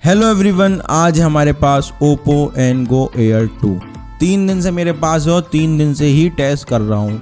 Hello everyone, आज हमारे पास Oppo Engo Air 2 3 दिन से मेरे पास है और 3 दिन से ही टेस्ट कर रहा हूँ।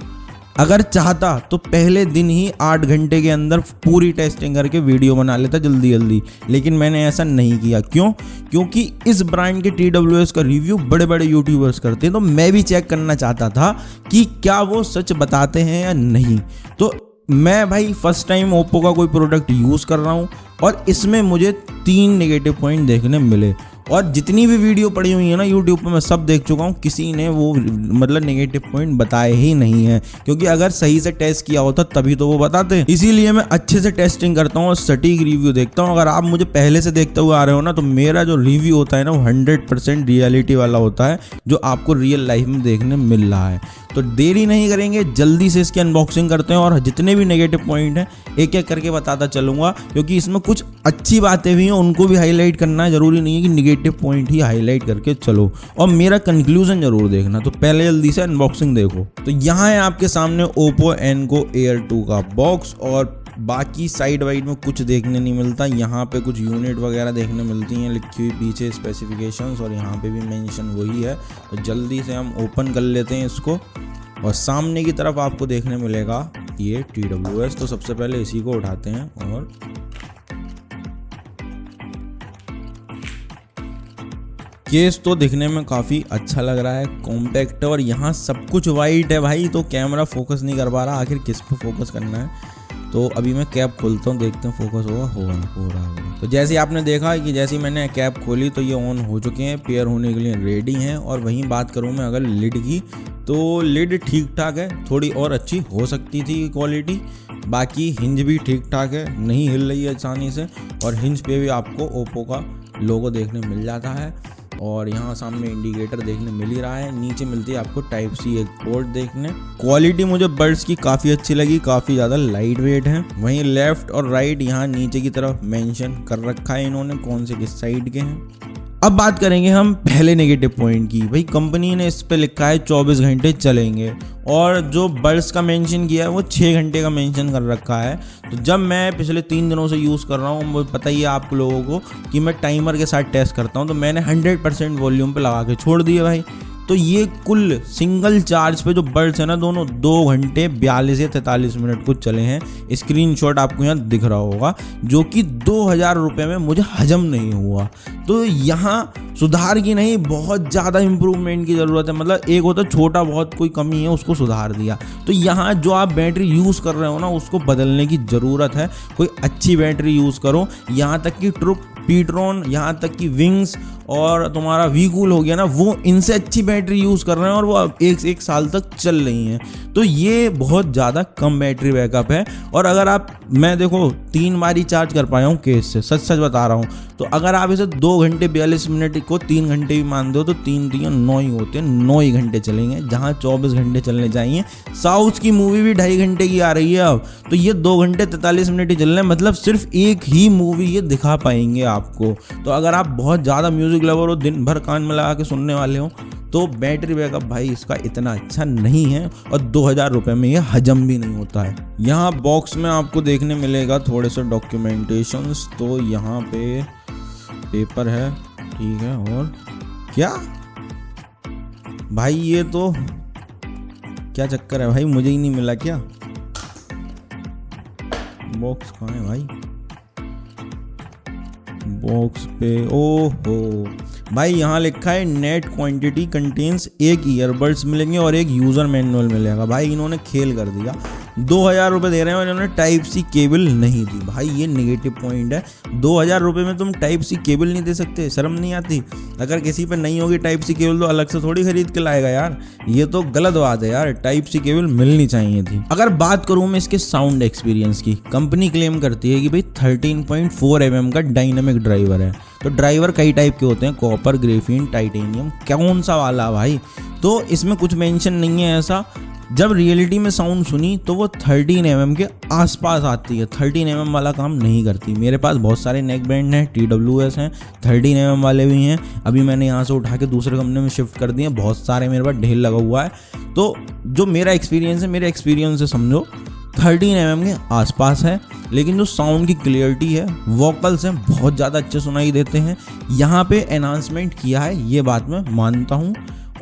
अगर चाहता तो पहले दिन ही 8 घंटे के अंदर पूरी टेस्टिंग करके वीडियो बना लेता जल्दी जल्दी, लेकिन मैंने ऐसा नहीं किया। क्योंकि इस ब्रांड के TWS का रिव्यू बड़े बड़े यूट्यूबर्स करते हैं, तो मैं भी चेक करना चाहता था कि क्या वो सच बताते हैं या नहीं। तो मैं भाई फर्स्ट टाइम ओप्पो का कोई प्रोडक्ट यूज़ कर रहा हूँ और इसमें मुझे 3 नेगेटिव पॉइंट देखने मिले। और जितनी भी वीडियो पड़ी हुई है ना यूट्यूब पे, मैं सब देख चुका हूँ, किसी ने वो मतलब नेगेटिव पॉइंट बताए ही नहीं है। क्योंकि अगर सही से टेस्ट किया होता तभी तो वो बताते हैं। इसीलिए मैं अच्छे से टेस्टिंग करता हूँ और सटीक रिव्यू देखता हूँ। अगर आप मुझे पहले से देखते हुए आ रहे हो ना, तो मेरा जो रिव्यू होता है ना, वो 100% रियलिटी वाला होता है, जो आपको रियल लाइफ में देखने मिल रहा है। तो देरी नहीं करेंगे, जल्दी से इसकी अनबॉक्सिंग करते हैं और जितने भी नेगेटिव पॉइंट हैं एक एक करके बताता चलूँगा। क्योंकि इसमें कुछ अच्छी बातें भी हैं, उनको भी हाईलाइट करना है। ज़रूरी नहीं है कि नेगेटिव पॉइंट ही हाईलाइट करके चलो, और मेरा कंक्लूजन जरूर देखना। तो पहले जल्दी से अनबॉक्सिंग देखो। तो यहाँ है आपके सामने Oppo Engo Air 2 का बॉक्स, और बाकी साइड वाइड में कुछ देखने नहीं मिलता। यहाँ पे कुछ यूनिट वगैरह देखने मिलती हैं लिखी हुई पीछे स्पेसिफिकेशंस, और यहाँ पे भी मेंशन वही है। तो जल्दी से हम ओपन कर लेते हैं इसको, और सामने की तरफ आपको देखने मिलेगा ये TWS। तो सबसे पहले इसी को उठाते हैं, और केस तो दिखने में काफ़ी अच्छा लग रहा है, कॉम्पैक्ट है, और यहाँ सब कुछ वाइट है भाई। तो कैमरा फोकस नहीं कर पा रहा, आखिर किस पे फोकस करना है। तो अभी मैं कैप खोलता हूँ, देखते हैं फोकस हो रहा है। तो जैसे आपने देखा कि जैसे मैंने कैप खोली तो ये ऑन हो चुके हैं, पेयर होने के लिए रेडी हैं। और वहीं बात करूँ मैं अगर लिड की, तो लिड ठीक ठाक है, थोड़ी और अच्छी हो सकती थी क्वालिटी। बाकी हिंज भी ठीक ठाक है, नहीं हिल रही है आसानी से, और हिंज पे भी आपको ओप्पो का लोगो देखने मिल जाता है। और यहाँ सामने इंडिकेटर देखने मिल ही रहा है। नीचे मिलती है आपको टाइप सी एक पोर्ट देखने। क्वालिटी मुझे बड्स की काफ़ी अच्छी लगी, काफ़ी ज़्यादा लाइट वेट है। वहीं लेफ्ट और राइट यहाँ नीचे की तरफ मेंशन कर रखा है इन्होंने कौन से किस साइड के हैं। अब बात करेंगे हम पहले नेगेटिव पॉइंट की। भाई कंपनी ने इस पे लिखा है 24 घंटे चलेंगे, और जो बड्स का मेंशन किया है वो 6 घंटे का मेंशन कर रखा है। तो जब मैं पिछले 3 दिनों से यूज़ कर रहा हूँ, मुझे पता ही है आप लोगों को कि मैं टाइमर के साथ टेस्ट करता हूँ, तो मैंने 100% वॉल्यूम पे लगा के छोड़ दिए भाई। तो ये कुल सिंगल चार्ज पे जो बड्स है ना, दोनों 2 घंटे 42 या 43 मिनट कुछ चले हैं। स्क्रीनशॉट आपको यहाँ दिख रहा होगा, जो कि 2000 रुपये में मुझे हजम नहीं हुआ। तो यहाँ सुधार की नहीं, बहुत ज़्यादा इम्प्रूवमेंट की ज़रूरत है। मतलब एक होता छोटा बहुत कोई कमी है, उसको सुधार दिया। तो यहाँ जो आप बैटरी यूज़ कर रहे हो ना, उसको बदलने की ज़रूरत है। कोई अच्छी बैटरी यूज़ करो। यहाँ तक कि ट्रुक, पीट्रॉन, यहाँ तक कि विंग्स और तुम्हारा वीकूल हो गया ना, वो इनसे अच्छी बैटरी यूज़ कर रहे हैं, और वो एक साल तक चल रही हैं। तो ये बहुत ज़्यादा कम बैटरी बैकअप है। और अगर मैं देखो 3 बार ही चार्ज कर पाया हूँ केस से, सच बता रहा हूँ। तो अगर आप इसे 2 घंटे 42 मिनट को 3 घंटे भी मान दो, तो 3 9 ही होते हैं, 9 ही घंटे चलेंगे, जहाँ 24 घंटे चलने चाहिए। साउथ की मूवी भी 2.5 घंटे की आ रही है अब, तो ये 2 घंटे 43 मिनट ही चल रहे हैं। मतलब सिर्फ एक ही मूवी ये दिखा पाएंगे आपको। तो अगर आप बहुत ज़्यादा म्यूजिक लवर हो, दिन भर कान में लगा के सुनने वाले हो, तो बैटरी बैकअप भाई इसका इतना अच्छा नहीं है, और 2000 रुपये में ये हजम भी नहीं होता है। यहाँ बॉक्स में आपको देखने मिलेगा थोड़े से डॉक्यूमेंटेशंस। तो यहाँ पे पेपर है, ठीक है। और क्या भाई, ये तो क्या चक्कर है भाई, मुझे ही नहीं मिला क्या? बॉक्स कहाँ है भाई? बॉक्स पे ओहो भाई, यहाँ लिखा है नेट क्वांटिटी कंटेन्स, 1 ईयरबड्स मिलेंगे और 1 यूज़र मैनुअल मिलेगा। भाई इन्होंने खेल कर दिया। 2000 रुपये दे रहे हैं और इन्होंने टाइप सी केबल नहीं दी। भाई ये नेगेटिव पॉइंट है। 2000 रुपये में तुम टाइप सी केबल नहीं दे सकते? शर्म नहीं आती? अगर किसी पे नहीं होगी टाइप सी केबल तो अलग से थोड़ी खरीद के लाएगा यार। ये तो गलत बात है यार, टाइप सी केबल मिलनी चाहिए थी। अगर बात करूँ मैं इसके साउंड एक्सपीरियंस की, कंपनी क्लेम करती है कि भाई 13.4 mm का डायनामिक ड्राइवर है। तो ड्राइवर कई टाइप के होते हैं, कॉपर, ग्रेफीन, टाइटेनियम, कौन सा वाला भाई? तो इसमें कुछ मेंशन नहीं है ऐसा। जब रियलिटी में साउंड सुनी तो वो 13 mm के आसपास आती है, 13 mm वाला काम नहीं करती। मेरे पास बहुत सारे नेक बैंड हैं, TWS हैं, 13 mm वाले भी हैं। अभी मैंने यहाँ से उठा के दूसरे कंपनी में शिफ्ट कर दिए, बहुत सारे मेरे पास ढेर लगा हुआ है। तो जो मेरा एक्सपीरियंस है, मेरे एक्सपीरियंस से समझो 13 mm के आसपास है, लेकिन जो साउंड की क्लियरिटी है, वोकल्स हैं, बहुत ज़्यादा अच्छे सुनाई देते हैं। यहाँ पे एनहांसमेंट किया है, ये बात मैं मानता हूँ।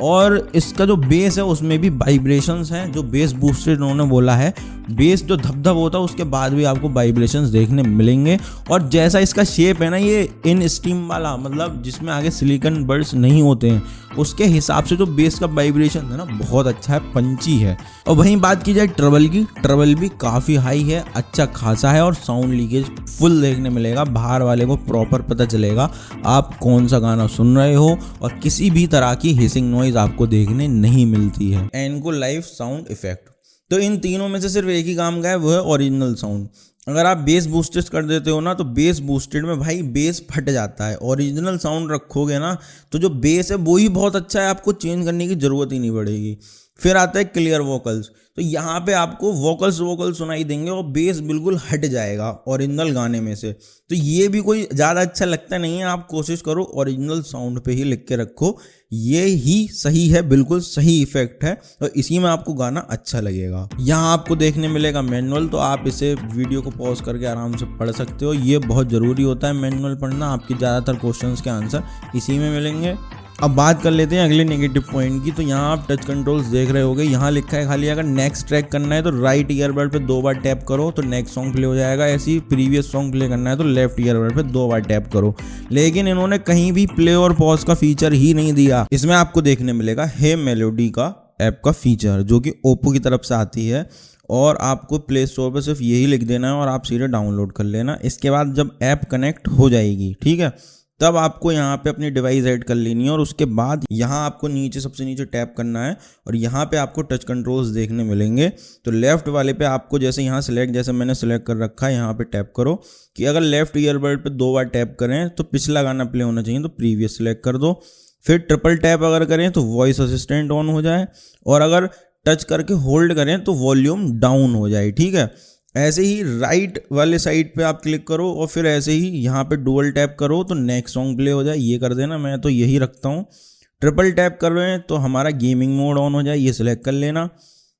और इसका जो बेस है उसमें भी वाइब्रेशंस हैं, जो बेस बूस्टेड उन्होंने बोला है। बेस जो धप-धप होता है उसके बाद भी आपको वाइब्रेशंस देखने मिलेंगे। और जैसा इसका शेप है ना, ये इन स्टीम वाला, मतलब जिसमें आगे सिलिकॉन बर्ड्स नहीं होते हैं, उसके हिसाब से जो बेस का वाइब्रेशन है ना, बहुत अच्छा है, पंची है। और वहीं बात की जाए ट्रबल की, ट्रबल भी काफ़ी हाई है, अच्छा खासा है, और साउंड लीकेज फुल देखने मिलेगा। बाहर वाले को प्रॉपर पता चलेगा आप कौन सा गाना सुन रहे हो, और किसी भी तरह की हिसिंग नॉइज आपको देखने नहीं मिलती है। एनको लाइव साउंड इफेक्ट, तो इन तीनों में से सिर्फ एक ही काम का है, वो है ओरिजिनल साउंड। अगर आप बेस बूस्टेड कर देते हो ना, तो बेस बूस्टेड में भाई बेस फट जाता है। ओरिजिनल साउंड रखोगे ना, तो जो बेस है वो ही बहुत अच्छा है, आपको चेंज करने की ज़रूरत ही नहीं पड़ेगी। फिर आता है क्लियर वोकल्स, तो यहाँ पे आपको वोकल्स सुनाई देंगे और बेस बिल्कुल हट जाएगा ओरिजिनल गाने में से। तो ये भी कोई ज़्यादा अच्छा लगता नहीं है। आप कोशिश करो ओरिजिनल साउंड पे ही लिख के रखो, ये ही सही है, बिल्कुल सही इफेक्ट है, और इसी में आपको गाना अच्छा लगेगा। यहाँ आपको देखने मिलेगा मैनुअल, तो आप इसे वीडियो को पॉज करके आराम से पढ़ सकते हो। ये बहुत ज़रूरी होता है मैनुअल पढ़ना, आपके ज़्यादातर क्वेश्चंस के आंसर इसी में मिलेंगे। अब बात कर लेते हैं अगले नेगेटिव पॉइंट की। तो यहाँ आप टच कंट्रोल्स देख रहे होगे, यहाँ लिखा है खाली अगर नेक्स्ट ट्रैक करना है तो राइट ईयरबड पे 2 बार टैप करो तो नेक्स्ट सॉन्ग प्ले हो जाएगा। ऐसे ही प्रीवियस सॉन्ग प्ले करना है तो लेफ्ट ईयरबड पे 2 बार टैप करो। लेकिन इन्होंने कहीं भी प्ले और पॉज का फीचर ही नहीं दिया। इसमें आपको देखने मिलेगा हे मेलोडी का ऐप का फीचर, जो कि ओप्पो की तरफ से आती है, और आपको प्ले स्टोर पर सिर्फ यही लिख देना है और आप सीधे डाउनलोड कर लेना। इसके बाद जब ऐप कनेक्ट हो जाएगी, ठीक है, तब आपको यहाँ पे अपनी डिवाइस ऐड कर लेनी है, और उसके बाद यहाँ आपको नीचे सबसे नीचे टैप करना है, और यहाँ पे आपको टच कंट्रोल्स देखने मिलेंगे। तो लेफ्ट वाले पे आपको जैसे यहाँ सेलेक्ट, जैसे मैंने सेलेक्ट कर रखा है, यहाँ पे टैप करो कि अगर लेफ्ट ईयरबड पे 2 बार टैप करें तो पिछला गाना प्ले होना चाहिए, तो प्रीवियस सेलेक्ट कर दो। फिर ट्रिपल टैप अगर करें तो वॉइस असिस्टेंट ऑन हो जाए, और अगर टच करके होल्ड करें तो वॉल्यूम डाउन हो जाए, ठीक है। ऐसे ही राइट वाले साइड पे आप क्लिक करो, और फिर ऐसे ही यहाँ पे डुअल टैप करो तो नेक्स्ट सॉन्ग प्ले हो जाए, ये कर देना, मैं तो यही रखता हूँ। ट्रिपल टैप कर रहे हैं तो हमारा गेमिंग मोड ऑन हो जाए, ये सिलेक्ट कर लेना,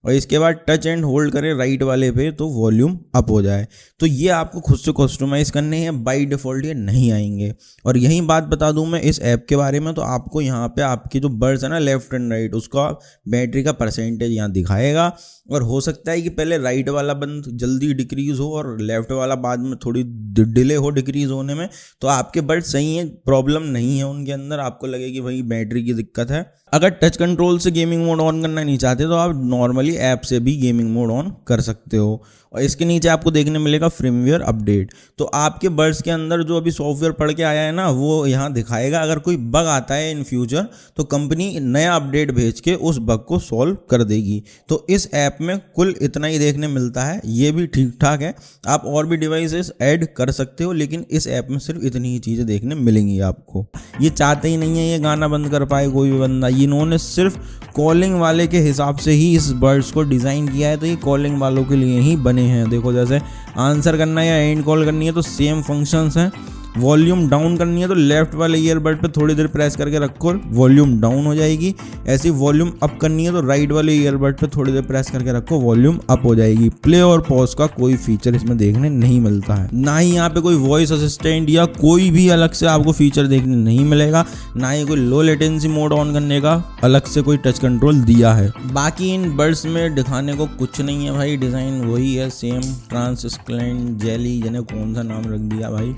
और इसके बाद टच एंड होल्ड करें राइट वाले पे तो वॉल्यूम अप हो जाए। तो ये आपको खुद से कस्टमाइज़ करने हैं, बाय डिफ़ॉल्ट ये नहीं आएंगे। और यही बात बता दूं मैं इस ऐप के बारे में, तो आपको यहाँ पे आपके जो बर्ड्स है ना लेफ्ट एंड राइट, उसका बैटरी का परसेंटेज यहाँ दिखाएगा, और हो सकता है कि पहले राइट वाला बंद जल्दी डिक्रीज़ हो और लेफ्ट वाला बाद में थोड़ी डिले हो डिक्रीज़ होने में। तो आपके बर्ड सही हैं, प्रॉब्लम नहीं है उनके अंदर, आपको लगे कि भाई बैटरी की दिक्कत है। अगर टच कंट्रोल से गेमिंग मोड ऑन करना नहीं चाहते तो आप नॉर्मली ऐप से भी गेमिंग मोड ऑन कर सकते हो। और इसके नीचे आपको देखने मिलेगा firmware अपडेट, तो आपके बर्ड्स के अंदर जो अभी सॉफ्टवेयर पड़ के आया है ना, वो यहाँ दिखाएगा। अगर कोई बग आता है इन फ्यूचर तो कंपनी नया अपडेट भेज के उस बग को सॉल्व कर देगी। तो इस ऐप में कुल इतना ही देखने मिलता है, ये भी ठीक ठाक है। आप और भी डिवाइसेस ऐड कर सकते हो, लेकिन इस ऐप में सिर्फ इतनी ही चीज़ें देखने मिलेंगी आपको। ये चाहते ही नहीं है ये गाना बंद कर पाए कोई भी बंदा, इन्होंने सिर्फ कॉलिंग वाले के हिसाब से ही इस बर्ड्स को डिज़ाइन किया है, तो ये कॉलिंग वालों के लिए ही बने हैं। देखो, जैसे आंसर करना है या एंड कॉल करनी है तो सेम फंक्शंस हैं। वॉल्यूम डाउन करनी है तो लेफ्ट वाले ईयरबड पे थोड़ी देर प्रेस करके रखो, वॉल्यूम डाउन हो जाएगी। ऐसे ही वॉल्यूम अप करनी है तो राइट वाले ईयरबड पे थोड़ी देर प्रेस करके रखो, वॉल्यूम अप हो जाएगी। प्ले और पॉज का कोई फीचर इसमें देखने नहीं मिलता है, ना ही यहाँ पे कोई वॉइस असिस्टेंट या कोई भी अलग से आपको फीचर देखने नहीं मिलेगा, ना ही कोई लो लेटेंसी मोड ऑन करने का अलग से कोई टच कंट्रोल दिया है। बाकी इन बर्ड्स में दिखाने को कुछ नहीं है भाई, डिज़ाइन वही है सेम, ट्रांसस्क्लेंट जेली, जिन्हें कौन सा नाम रख दिया भाई,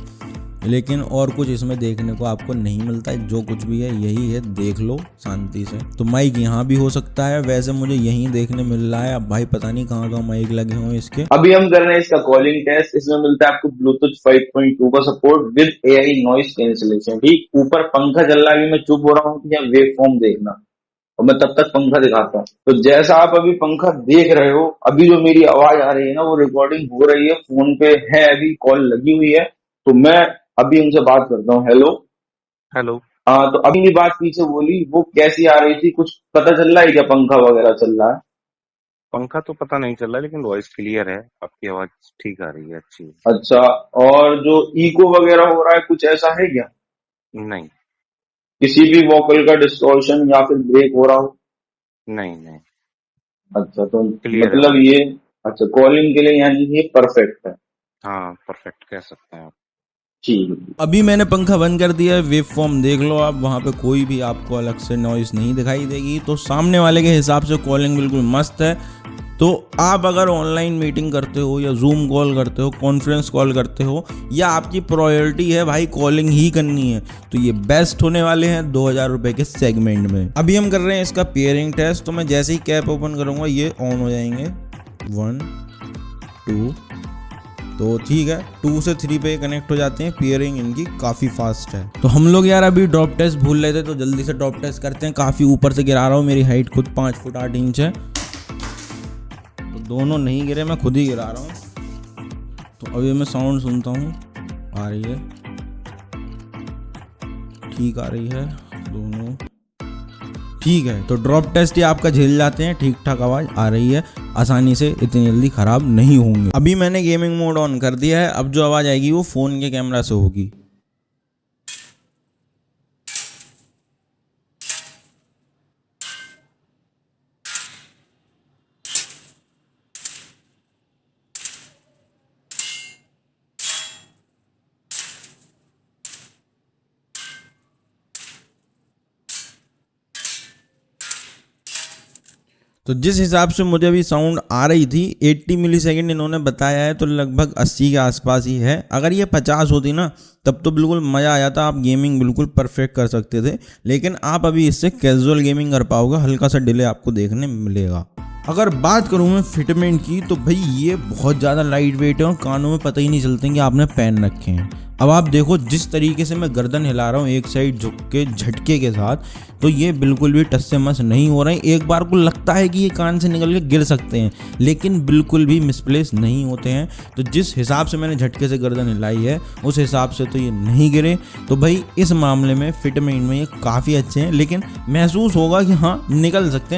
लेकिन और कुछ इसमें देखने को आपको नहीं मिलता है। जो कुछ भी है यही है, देख लो शांति से। तो माइक यहाँ भी हो सकता है, वैसे मुझे यहीं देखने मिल रहा है, अब भाई पता नहीं कहाँ माइक लगे हुए इसके। अभी हम कर रहे हैं इसका कॉलिंग टेस्ट। इसमें मिलता है आपको ब्लूटूथ 5.2 का support with AI noise cancellation. ठीक, ऊपर पंखा चल रहा है, मैं चुप हो रहा हूँ या वेव फॉर्म देखना, और मैं तब तक पंखा दिखाता हूँ। तो जैसा आप अभी पंखा देख रहे हो, अभी जो मेरी आवाज आ रही है ना, वो रिकॉर्डिंग हो रही है, फोन पे है, अभी कॉल लगी हुई है। तो मैं अभी उनसे बात करता हूँ। Hello hello. हाँ, तो अभी बात पीछे बोली वो कैसी आ रही थी, कुछ पता चल रहा है क्या? पंखा वगैरह चल रहा है? पंखा तो पता नहीं चल रहा, लेकिन वॉइस क्लियर है, आपकी आवाज ठीक आ रही है, अच्छी है। अच्छा, और जो इको वगैरह हो रहा है कुछ ऐसा है क्या? नहीं किसी भी वोकल का डिस्टॉर्शन या फिर ब्रेक हो रहा हो? नहीं नहीं, अच्छा, तो क्लियर है मतलब वॉइस। अच्छा, कॉलिंग के लिए यानी ये परफेक्ट है। हाँ, परफेक्ट कह सकते हैं आप। ठीक है। अभी मैंने पंखा बंद कर दिया है, वेव फॉर्म देख लो आप, वहाँ पे कोई भी आपको अलग से नॉइज़ नहीं दिखाई देगी। तो सामने वाले के हिसाब से कॉलिंग बिल्कुल मस्त है। तो आप अगर ऑनलाइन मीटिंग करते हो या जूम कॉल करते हो, कॉन्फ्रेंस कॉल करते हो, या आपकी प्रायोरिटी है भाई कॉलिंग ही करनी है, तो ये बेस्ट होने वाले हैं 2000 रुपये के सेगमेंट में। अभी हम कर रहे हैं इसका पेयरिंग टेस्ट। तो मैं जैसे ही कैप ओपन करूँगा ये ऑन हो जाएंगे, 1 2। तो ठीक है, 2 से 3 पे कनेक्ट हो जाते हैं। पेयरिंग इनकी काफ़ी फास्ट है। तो हम लोग यार अभी ड्रॉप टेस्ट भूल रहे थे, तो जल्दी से ड्रॉप टेस्ट करते हैं। काफ़ी ऊपर से गिरा रहा हूँ, मेरी हाइट खुद 5 फुट 8 इंच है। तो दोनों नहीं गिरे, मैं खुद ही गिरा रहा हूँ। तो अभी मैं साउंड सुनता हूँ, आ रही है, ठीक आ रही है, दोनों ठीक है। तो ड्रॉप टेस्ट ये आपका झेल जाते हैं, ठीक ठाक आवाज़ आ रही है, आसानी से इतनी जल्दी ख़राब नहीं होंगे। अभी मैंने गेमिंग मोड ऑन कर दिया है। अब जो आवाज़ आएगी वो फ़ोन के कैमरा से होगी। तो जिस हिसाब से मुझे अभी साउंड आ रही थी, 80 मिलीसेकंड इन्होंने बताया है, तो लगभग 80 के आसपास ही है। अगर ये 50 होती ना तब तो बिल्कुल मज़ा आ जाता, आप गेमिंग बिल्कुल परफेक्ट कर सकते थे। लेकिन आप अभी इससे कैजुअल गेमिंग कर पाओगे, हल्का सा डिले आपको देखने मिलेगा। अगर बात करूँ मैं फिटमेंट की, तो भाई ये बहुत ज़्यादा लाइट वेट है और कानों में पता ही नहीं चलते कि आपने पहन रखे हैं। अब आप देखो जिस तरीके से मैं गर्दन हिला रहा हूँ एक साइड झुक के झटके के साथ, तो ये बिल्कुल भी टस से मस नहीं हो रहे हैं। एक बार को लगता है कि ये कान से निकल के गिर सकते हैं, लेकिन बिल्कुल भी मिसप्लेस नहीं होते हैं। तो जिस हिसाब से मैंने झटके से गर्दन हिलाई है उस हिसाब से तो ये नहीं गिरे। तो भाई इस मामले में फिटमेंट में ये काफ़ी अच्छे हैं, लेकिन महसूस होगा कि हाँ निकल सकते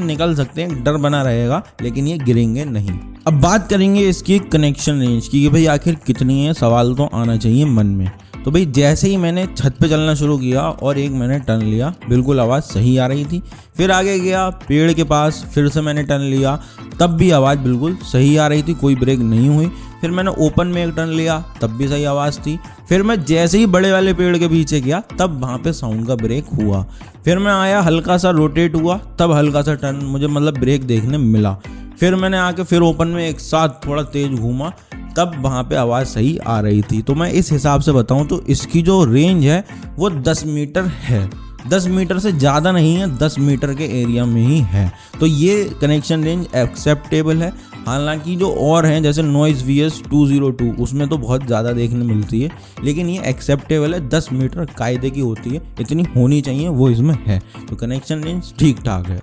हैं, डर बना रहेगा, लेकिन ये गिरेंगे नहीं। अब बात करेंगे इसकी कनेक्शन रेंज की कि भाई आखिर कितनी है, सवाल तो आना चाहिए मन में। तो भाई जैसे ही मैंने छत पे चलना शुरू किया और एक मैंने टर्न लिया, बिल्कुल आवाज़ सही आ रही थी। फिर आगे गया पेड़ के पास, फिर से मैंने टर्न लिया, तब भी आवाज़ बिल्कुल सही आ रही थी, कोई ब्रेक नहीं हुई। फिर मैंने ओपन में एक टर्न लिया, तब भी सही आवाज़ थी। फिर मैं जैसे ही बड़े वाले पेड़ के पीछे गया, तब वहाँ पे साउंड का ब्रेक हुआ। फिर मैं आया, हल्का सा रोटेट हुआ, तब हल्का सा टर्न मुझे मतलब ब्रेक देखने मिला। फिर मैंने आके फिर ओपन में एक साथ थोड़ा तेज़ घूमा, तब वहाँ पे आवाज़ सही आ रही थी। तो मैं इस हिसाब से बताऊँ तो इसकी जो रेंज है वो 10 मीटर है, 10 मीटर से ज़्यादा नहीं है, 10 मीटर के एरिया में ही है। तो ये कनेक्शन रेंज एक्सेप्टेबल है। हालांकि जो और हैं जैसे नॉइज़ VS202 उसमें तो बहुत ज़्यादा देखने मिलती है, लेकिन ये एक्सेप्टेबल है, 10 मीटर कायदे की होती है, इतनी होनी चाहिए, वो इसमें है। तो कनेक्शन रेंज ठीक ठाक है।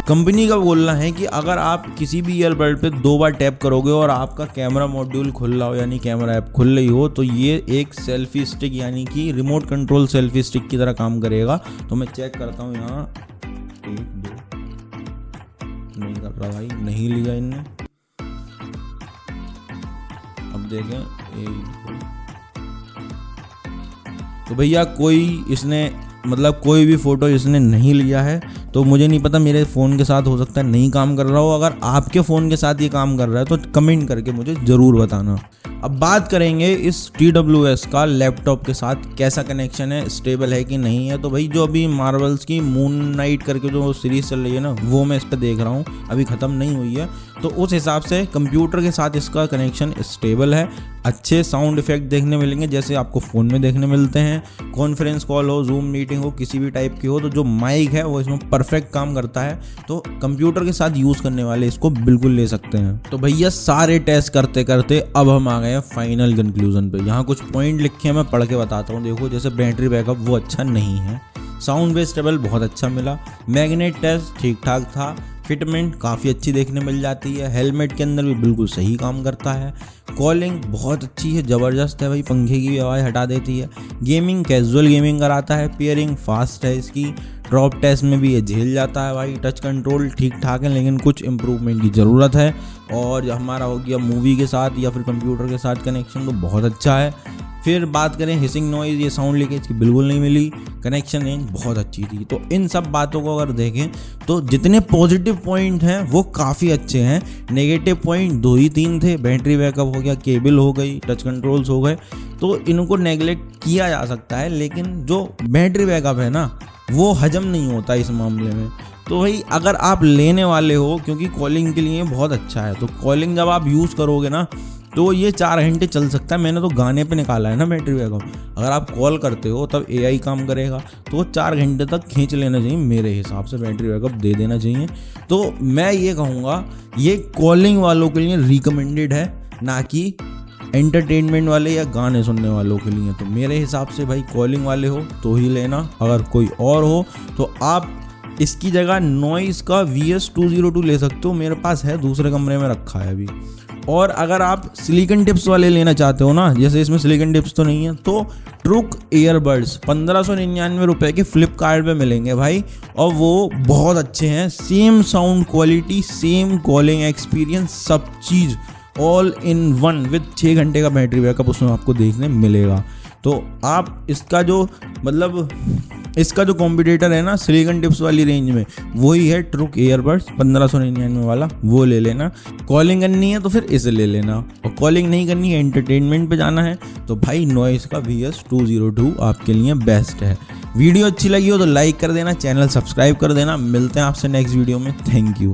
कंपनी का बोलना है कि अगर आप किसी भी ईयरबड पे 2 बार टैप करोगे और आपका कैमरा मॉड्यूल खुल रहा हो, यानी कैमरा ऐप खुल रही हो, तो ये एक सेल्फी स्टिक यानी कि रिमोट कंट्रोल सेल्फी स्टिक की तरह काम करेगा। तो मैं चेक करता हूँ, यहाँ 1 2 नहीं कर रहा भाई, नहीं लिया इनने। अब देखें 1 2, तो भैया कोई इसने मतलब कोई भी फ़ोटो इसने नहीं लिया है। तो मुझे नहीं पता, मेरे फ़ोन के साथ हो सकता है नहीं काम कर रहा हो। अगर आपके फ़ोन के साथ ये काम कर रहा है तो कमेंट करके मुझे ज़रूर बताना। अब बात करेंगे इस TWS का लैपटॉप के साथ कैसा कनेक्शन है, स्टेबल है कि नहीं है। तो भाई जो अभी मार्वल्स की मून नाइट करके जो सीरीज़ चल रही है ना, वो मैं इस पर देख रहा हूँ, अभी ख़त्म नहीं हुई है। तो उस हिसाब से कंप्यूटर के साथ इसका कनेक्शन स्टेबल है। अच्छे साउंड इफेक्ट देखने मिलेंगे जैसे आपको फ़ोन में देखने मिलते हैं। कॉन्फ्रेंस कॉल हो, जूम मीटिंग हो, किसी भी टाइप की हो, तो जो माइक है वो इसमें परफेक्ट काम करता है। तो कंप्यूटर के साथ यूज़ करने वाले इसको बिल्कुल ले सकते हैं। तो भैया सारे टेस्ट करते करते अब हम आ गए हैं फाइनल कंक्लूजन पे। यहाँ कुछ पॉइंट लिखे हैं, मैं पढ़ के बताता हूँ। देखो जैसे बैटरी बैकअप वो अच्छा नहीं है, साउंड बेस टेबल बहुत अच्छा मिला, मैग्नेट टेस्ट ठीक ठाक था, फिटमेंट काफ़ी अच्छी देखने मिल जाती है, हेलमेट के अंदर भी बिल्कुल सही काम करता है, कॉलिंग बहुत अच्छी है, ज़बरदस्त है भाई, पंखे की भी आवाज़ हटा देती है, गेमिंग कैजुअल गेमिंग कराता है, पेयरिंग फास्ट है इसकी, ड्रॉप टेस्ट में भी ये झेल जाता है भाई। टच कंट्रोल ठीक ठाक है लेकिन कुछ इम्प्रूवमेंट की ज़रूरत है। और जो हमारा हो गया मूवी के साथ या फिर कंप्यूटर के साथ कनेक्शन तो बहुत अच्छा है। फिर बात करें हिसिंग नॉइज़, ये साउंड लीकेज की बिल्कुल नहीं मिली। कनेक्शन रेंज बहुत अच्छी थी। तो इन सब बातों को अगर देखें तो जितने पॉजिटिव पॉइंट हैं वो काफ़ी अच्छे हैं। नेगेटिव पॉइंट 2 ही 3 थे, बैटरी बैकअप हो गया, केबल हो गई, टच कंट्रोल्स हो गए, तो इनको नेगलेक्ट किया जा सकता है। लेकिन जो बैटरी बैकअप है ना वो हजम नहीं होता इस मामले में। तो भाई अगर आप लेने वाले हो, क्योंकि कॉलिंग के लिए बहुत अच्छा है, तो कॉलिंग जब आप यूज़ करोगे ना तो ये 4 घंटे चल सकता है। मैंने तो गाने पे निकाला है ना बैटरी बैकअप। अगर आप कॉल करते हो तब AI काम करेगा तो वो 4 घंटे तक खींच लेना चाहिए, मेरे हिसाब से बैटरी बैकअप दे देना चाहिए। तो मैं ये कहूँगा ये कॉलिंग वालों के लिए रिकमेंडेड है, ना कि एंटरटेनमेंट वाले या गाने सुनने वालों के लिए। तो मेरे हिसाब से भाई कॉलिंग वाले हो तो ही लेना, अगर कोई और हो तो आप इसकी जगह नॉइस का VS202 ले सकते हो। मेरे पास है, दूसरे कमरे में रखा है अभी। और अगर आप सिलिकॉन टिप्स वाले लेना चाहते हो ना, जैसे इसमें सिलिकॉन टिप्स तो नहीं है, तो ट्रुक ईयरबड्स 1599 रुपये के फ्लिपकार्ट पे मिलेंगे भाई। और वो बहुत अच्छे हैं, same sound quality, same calling experience, सब चीज़ ऑल इन वन विद 6 घंटे का बैटरी बैकअप उसमें आपको देखने मिलेगा। तो आप इसका जो कॉम्पिटिटर है ना सिलिकॉन टिप्स वाली रेंज में, वही है ट्रुक ईयरबड्स 1599 वाला, वो ले लेना। कॉलिंग करनी है तो फिर इसे ले लेना, और कॉलिंग नहीं करनी है, एंटरटेनमेंट पे जाना है, तो भाई नॉइस का VS202 आपके लिए बेस्ट है। वीडियो अच्छी लगी हो तो लाइक कर देना, चैनल सब्सक्राइब कर देना। मिलते हैं आपसे नेक्स्ट वीडियो में। Thank you.